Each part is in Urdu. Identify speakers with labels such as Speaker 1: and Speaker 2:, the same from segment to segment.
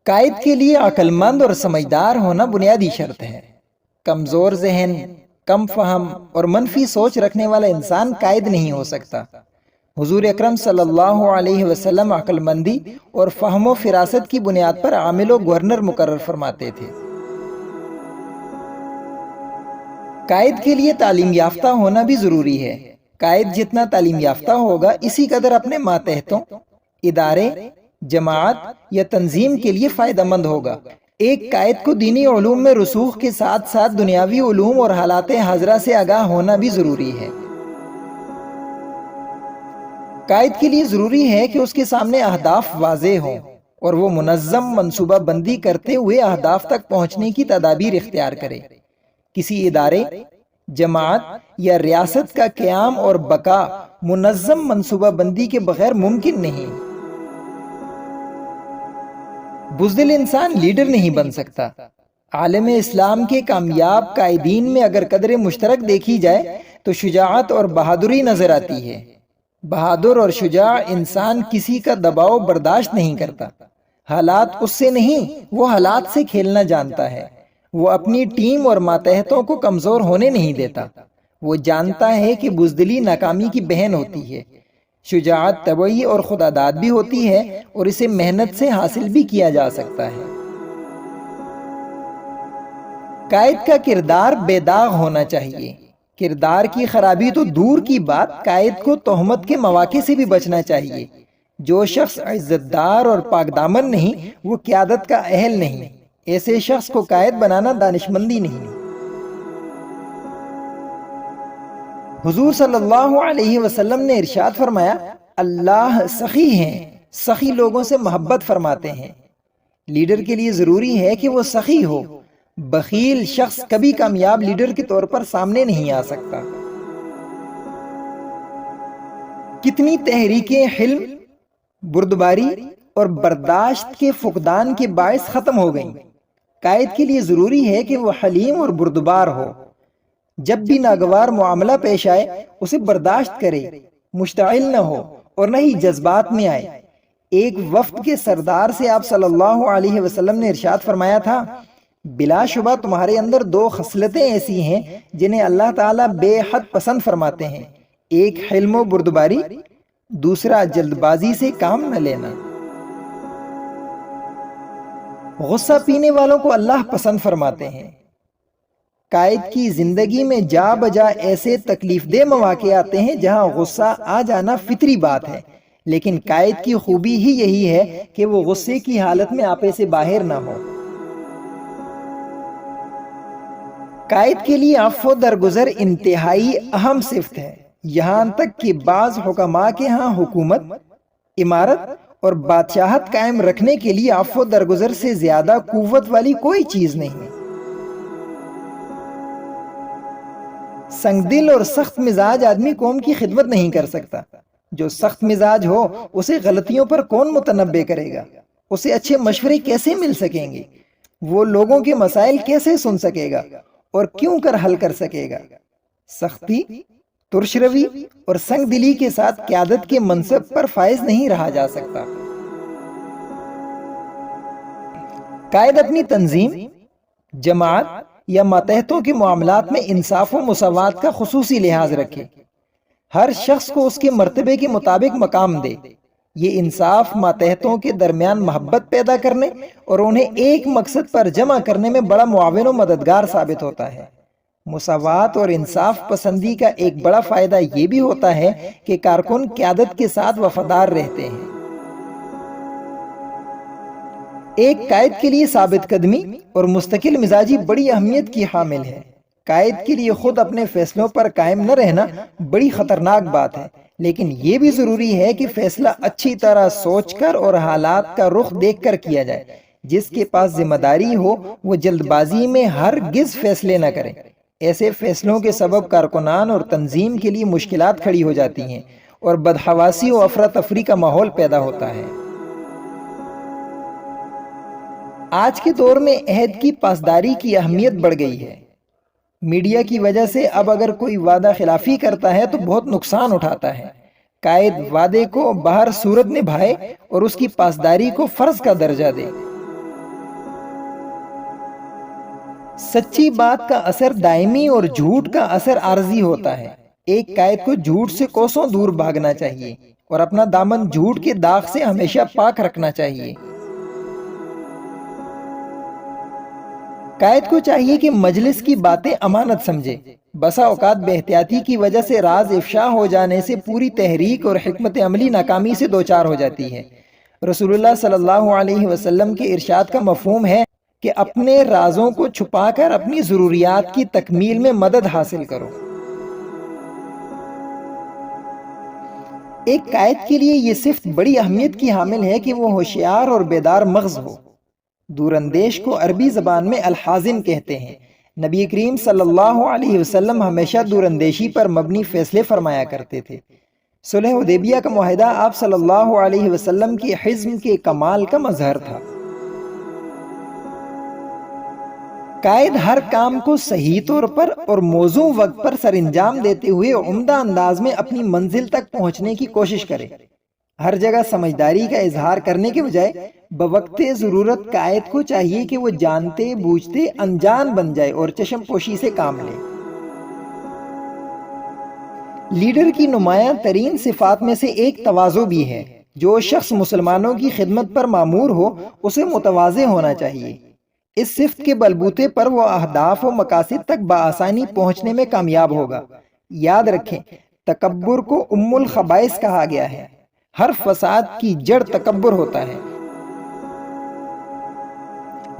Speaker 1: قائد کے لیے عقل مند اور سمجھدار ہونا بنیادی شرط ہے۔ کمزور ذہن، کم فہم اور منفی سوچ رکھنے والا انسان قائد نہیں ہو سکتا۔ حضور اکرم صلی اللہ علیہ وسلم عقل مندی اور فہم و فراست کی بنیاد پر عامل و گورنر مقرر فرماتے تھے۔ قائد کے لیے تعلیم یافتہ ہونا بھی ضروری ہے۔ قائد جتنا تعلیم یافتہ ہوگا اسی قدر اپنے ماتحتوں، ادارے، جماعت یا تنظیم کے لیے فائدہ مند ہوگا۔ ایک قائد کو دینی علوم میں رسوخ کے ساتھ ساتھ دنیاوی علوم اور حالات حاضرہ سے آگاہ ہونا بھی ضروری ہے۔ قائد کے لیے ضروری ہے کہ اس کے سامنے اہداف واضح ہوں اور وہ منظم منصوبہ بندی کرتے ہوئے اہداف تک پہنچنے کی تدابیر اختیار کرے۔ کسی ادارے، جماعت یا ریاست کا قیام اور بقا منظم منصوبہ بندی کے بغیر ممکن نہیں۔ بزدل انسان لیڈر نہیں بن سکتا۔ عالم اسلام کے کامیاب قائدین میں اگر قدر مشترک دیکھی جائے تو شجاعت اور بہادری نظر آتی ہے۔ بہادر اور شجاع انسان کسی کا دباؤ برداشت نہیں کرتا۔ حالات اس سے نہیں، وہ حالات سے کھیلنا جانتا ہے۔ وہ اپنی ٹیم اور ماتحتوں کو کمزور ہونے نہیں دیتا۔ وہ جانتا ہے کہ بزدلی ناکامی کی بہن ہوتی ہے، شجاعت طبعی اور خداداد بھی ہوتی ہے اور اسے محنت سے حاصل بھی کیا جا سکتا ہے۔ قائد کا کردار بے داغ ہونا چاہیے۔ کردار کی خرابی تو دور کی بات، قائد کو تہمت کے مواقع سے بھی بچنا چاہیے۔ جو شخص عزت دار اور پاک دامن نہیں وہ قیادت کا اہل نہیں۔ ایسے شخص کو قائد بنانا دانشمندی نہیں۔ حضور صلی اللہ علیہ وسلم نے ارشاد فرمایا، اللہ سخی ہیں، سخی لوگوں سے محبت فرماتے ہیں۔ لیڈر کے لیے ضروری ہے کہ وہ سخی ہو۔ بخیل شخص کبھی کامیاب لیڈر کے طور پر سامنے نہیں آ سکتا۔ کتنی تحریکیں حلم، بردباری اور برداشت کے فقدان کے باعث ختم ہو گئیں۔ قائد کے لیے ضروری ہے کہ وہ حلیم اور بردبار ہو۔ جب بھی ناگوار معاملہ پیش آئے اسے برداشت کرے، مشتعل نہ ہو اور نہ ہی جذبات میں آئے۔ ایک وفد کے سردار سے آپ صلی اللہ علیہ وسلم نے ارشاد فرمایا تھا، بلا شبہ تمہارے اندر دو خصلتیں ایسی ہیں جنہیں اللہ تعالیٰ بے حد پسند فرماتے ہیں، ایک حلم و بردباری، دوسرا جلد بازی سے کام نہ لینا۔ غصہ پینے والوں کو اللہ پسند فرماتے ہیں۔ قائد کی زندگی میں جا بجا ایسے تکلیف دہ مواقع آتے ہیں جہاں غصہ آ جانا فطری بات ہے، لیکن قائد کی خوبی ہی یہی ہے کہ وہ غصے کی حالت میں آپے سے باہر نہ ہو۔ قائد کے لیے عفو درگزر انتہائی اہم صفت ہے، یہاں تک کہ بعض حکماء کے ہاں حکومت، امارت اور بادشاہت قائم رکھنے کے لیے عفو درگزر سے زیادہ قوت والی کوئی چیز نہیں۔ سنگ دل اور سخت مزاج آدمی قوم کی خدمت نہیں کر سکتا۔ جو سخت مزاج ہو اسے غلطیوں پر کون متنبہ کرے گا؟ اسے اچھے مشورے کیسے مل سکیں گے؟ وہ لوگوں کے مسائل کیسے سن سکے گا اور کیوں کر حل کر سکے گا؟ سختی، ترش روی اور سنگ دلی کے ساتھ قیادت کے منصب پر فائز نہیں رہا جا سکتا۔ قائد اپنی تنظیم، جماعت یا ماتحتوں کے معاملات میں انصاف و مساوات کا خصوصی لحاظ رکھے۔ ہر شخص کو اس کے مرتبے کے مطابق مقام دے۔ یہ انصاف ماتحتوں کے درمیان محبت پیدا کرنے اور انہیں ایک مقصد پر جمع کرنے میں بڑا معاون و مددگار ثابت ہوتا ہے۔ مساوات اور انصاف پسندی کا ایک بڑا فائدہ یہ بھی ہوتا ہے کہ کارکن قیادت کے ساتھ وفادار رہتے ہیں۔ ایک قائد کے لیے ثابت قدمی اور مستقل مزاجی بڑی اہمیت کی حامل ہے۔ قائد کے لیے خود اپنے فیصلوں پر قائم نہ رہنا بڑی خطرناک بات ہے، لیکن یہ بھی ضروری ہے کہ فیصلہ اچھی طرح سوچ کر اور حالات کا رخ دیکھ کر کیا جائے۔ جس کے پاس ذمہ داری ہو وہ جلد بازی میں ہرگز فیصلے نہ کرے۔ ایسے فیصلوں کے سبب کارکنان اور تنظیم کے لیے مشکلات کھڑی ہو جاتی ہیں اور بدحواسی و افراتفری کا ماحول پیدا ہوتا ہے۔ آج کے دور میں عہد کی پاسداری کی اہمیت بڑھ گئی ہے۔ میڈیا کی وجہ سے اب اگر کوئی وعدہ خلافی کرتا ہے تو بہت نقصان اٹھاتا ہے۔ قائد وعدے کو بہر صورت نبھائے اور اس کی پاسداری کو فرض کا درجہ دے۔ سچی بات کا اثر دائمی اور جھوٹ کا اثر عارضی ہوتا ہے۔ ایک قائد کو جھوٹ سے کوسوں دور بھاگنا چاہیے اور اپنا دامن جھوٹ کے داغ سے ہمیشہ پاک رکھنا چاہیے۔ قائد کو چاہیے کہ مجلس کی باتیں امانت سمجھے۔ بسا اوقات بے احتیاطی کی وجہ سے راز افشا ہو جانے سے پوری تحریک اور حکمت عملی ناکامی سے دوچار ہو جاتی ہے۔ رسول اللہ صلی اللہ علیہ وسلم کے ارشاد کا مفہوم ہے کہ اپنے رازوں کو چھپا کر اپنی ضروریات کی تکمیل میں مدد حاصل کرو۔ ایک قائد کے لیے یہ صفت بڑی اہمیت کی حامل ہے کہ وہ ہوشیار اور بیدار مغز ہو۔ دور اندیش کو عربی زبان میں الحازم کہتے ہیں۔ نبی کریم صلی اللہ علیہ وسلم ہمیشہ دور اندیشی پر مبنی فیصلے فرمایا کرتے تھے۔ صلح حدیبیہ کا معاہدہ آپ صلی اللہ علیہ وسلم کی حزم کے کمال کا مظہر تھا۔ قائد ہر کام کو صحیح طور پر اور موزوں وقت پر سر انجام دیتے ہوئے عمدہ انداز میں اپنی منزل تک پہنچنے کی کوشش کرے۔ ہر جگہ سمجھداری کا اظہار کرنے کے بجائے بوقت ضرورت قائد کو چاہیے کہ وہ جانتے بوجھتے انجان بن جائے اور چشم پوشی سے کام لے۔ لیڈر کی نمایاں ترین صفات میں سے ایک تواضع بھی ہے۔ جو شخص مسلمانوں کی خدمت پر مامور ہو اسے متواضع ہونا چاہیے۔ اس صفت کے بلبوتے پر وہ اہداف و مقاصد تک بآسانی پہنچنے میں کامیاب ہوگا۔ یاد رکھیں، تکبر کو ام الخبائث کہا گیا ہے۔ ہر فساد کی جڑ تکبر ہوتا ہے۔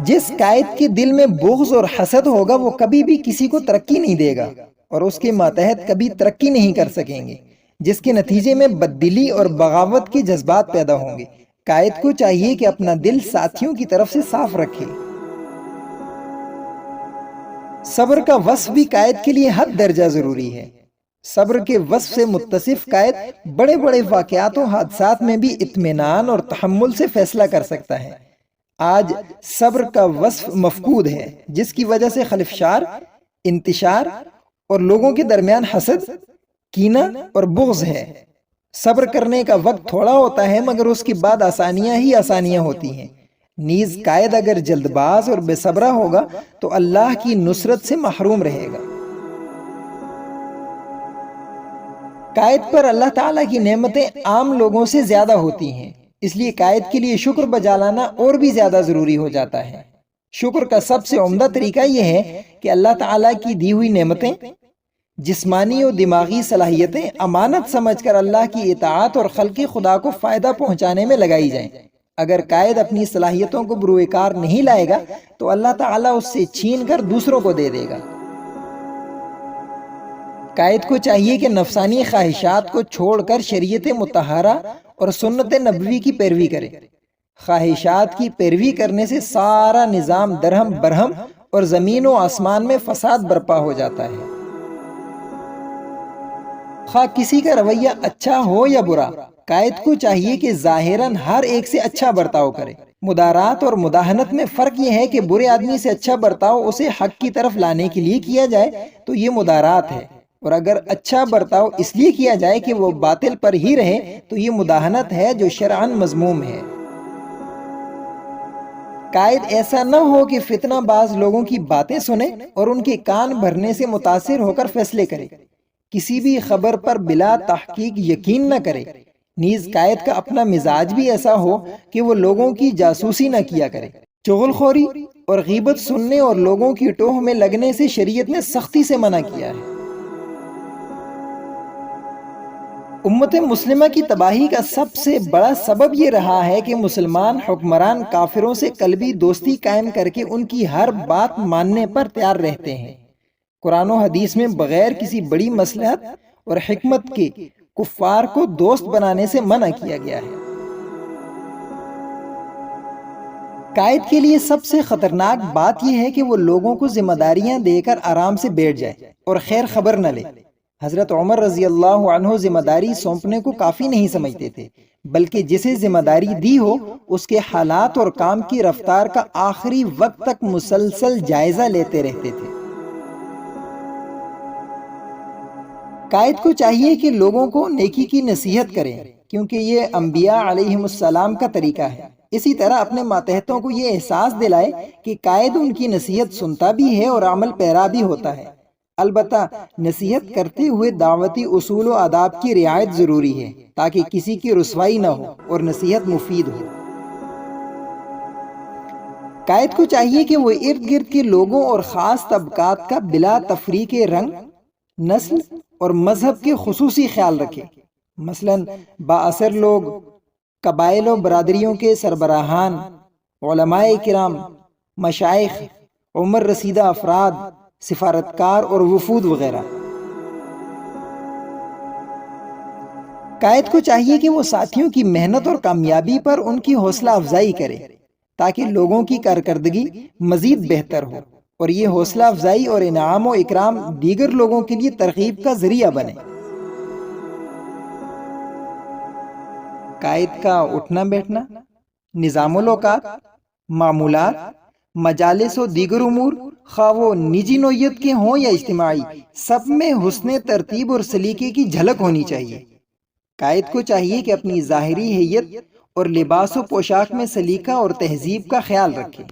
Speaker 1: جس قائد کے دل میں بغض اور حسد ہوگا وہ کبھی بھی کسی کو ترقی نہیں دے گا اور اس کے ماتحت کبھی ترقی نہیں کر سکیں گے، جس کے نتیجے میں بددلی اور بغاوت کے جذبات پیدا ہوں گے۔ قائد کو چاہیے کہ اپنا دل ساتھیوں کی طرف سے صاف رکھے۔ صبر کا وصف بھی قائد کے لیے حد درجہ ضروری ہے۔ صبر کے وصف سے متصف قائد بڑے بڑے واقعات و حادثات میں بھی اطمینان اور تحمل سے فیصلہ کر سکتا ہے۔ آج صبر کا وصف مفقود ہے، جس کی وجہ سے خلفشار، انتشار اور لوگوں کے درمیان حسد، کینہ اور بغض ہے۔ صبر کرنے کا وقت تھوڑا ہوتا ہے مگر اس کے بعد آسانیاں ہی آسانیاں ہوتی ہیں۔ نیز قائد اگر جلد باز اور بے صبرہ ہوگا تو اللہ کی نصرت سے محروم رہے گا۔ قائد پر اللہ تعالیٰ کی نعمتیں عام لوگوں سے زیادہ ہوتی ہیں، اس لیے قائد کے لیے شکر بجا لانا اور بھی زیادہ ضروری ہو جاتا ہے۔ شکر کا سب سے عمدہ طریقہ یہ ہے کہ اللہ تعالیٰ کی دی ہوئی نعمتیں، جسمانی اور دماغی صلاحیتیں امانت سمجھ کر اللہ کی اطاعت اور خلق خدا کو فائدہ پہنچانے میں لگائی جائیں۔ اگر قائد اپنی صلاحیتوں کو بروئے کار نہیں لائے گا تو اللہ تعالیٰ اس سے چھین کر دوسروں کو دے دے گا۔ قائد کو چاہیے کہ نفسانی خواہشات کو چھوڑ کر شریعت مطہرہ اور سنت نبوی کی پیروی کرے۔ خواہشات کی پیروی کرنے سے سارا نظام درہم برہم اور زمین و آسمان میں فساد برپا ہو جاتا ہے۔ خواہ کسی کا رویہ اچھا ہو یا برا، قائد کو چاہیے کہ ظاہراً ہر ایک سے اچھا برتاؤ کرے۔ مدارات اور مداہنت میں فرق یہ ہے کہ برے آدمی سے اچھا برتاؤ اسے حق کی طرف لانے کے لیے کیا جائے تو یہ مدارات ہے، اور اگر اچھا برتاؤ اس لیے کیا جائے کہ وہ باطل پر ہی رہے تو یہ مداہنت ہے جو شرعاً مذموم ہے۔ قائد ایسا نہ ہو کہ فتنہ باز لوگوں کی باتیں سنے اور ان کے کان بھرنے سے متاثر ہو کر فیصلے کرے۔ کسی بھی خبر پر بلا تحقیق یقین نہ کرے۔ نیز قائد کا اپنا مزاج بھی ایسا ہو کہ وہ لوگوں کی جاسوسی نہ کیا کرے۔ چغل خوری اور غیبت سننے اور لوگوں کی ٹوہ میں لگنے سے شریعت نے سختی سے منع کیا ہے۔ امت مسلمہ کی تباہی کا سب سے بڑا سبب یہ رہا ہے کہ مسلمان حکمران کافروں سے قلبی دوستی قائم کر کے ان کی ہر بات ماننے پر تیار رہتے ہیں۔ قرآن و حدیث میں بغیر کسی بڑی مصلحت اور حکمت کے کفار کو دوست بنانے سے منع کیا گیا ہے۔ قائد کے لیے سب سے خطرناک بات یہ ہے کہ وہ لوگوں کو ذمہ داریاں دے کر آرام سے بیٹھ جائے اور خیر خبر نہ لے۔ حضرت عمر رضی اللہ عنہ ذمہ داری سونپنے کو کافی نہیں سمجھتے تھے، بلکہ جسے ذمہ داری دی ہو اس کے حالات اور کام کی رفتار کا آخری وقت تک مسلسل جائزہ لیتے رہتے تھے۔ قائد کو چاہیے کہ لوگوں کو نیکی کی نصیحت کریں، کیونکہ یہ انبیاء علیہم السلام کا طریقہ ہے۔ اسی طرح اپنے ماتحتوں کو یہ احساس دلائے کہ قائد ان کی نصیحت سنتا بھی ہے اور عمل پیرا بھی ہوتا ہے۔ البتہ نصیحت کرتے ہوئے دعوتی اصول و آداب کی رعایت ضروری ہے تاکہ کسی کی رسوائی نہ ہو اور نصیحت مفید ہو۔ قائد کو چاہیے کہ وہ ارد گرد کے لوگوں اور خاص طبقات کا بلا تفریق رنگ، نسل اور مذہب کے خصوصی خیال رکھے۔ مثلا بااثر لوگ، قبائل و برادریوں کے سربراہان، علماء کرام، مشائخ، عمر رسیدہ افراد، سفارتکار اور وفود وغیرہ۔ قائد کو چاہیے کہ وہ ساتھیوں کی محنت اور کامیابی پر ان کی حوصلہ افزائی کرے تاکہ لوگوں کی کارکردگی مزید بہتر ہو، اور یہ حوصلہ افزائی اور انعام و اکرام دیگر لوگوں کے لیے ترغیب کا ذریعہ بنے۔ قائد کا اٹھنا بیٹھنا، نظام الاوقات، معمولات، مجالس و دیگر امور، خواہ وہ نجی نوعیت کے ہوں یا اجتماعی، سب میں حسن ترتیب اور سلیقے کی جھلک ہونی چاہیے۔ قائد کو چاہیے کہ اپنی ظاہری حیت اور لباس و پوشاک میں سلیقہ اور تہذیب کا خیال رکھے۔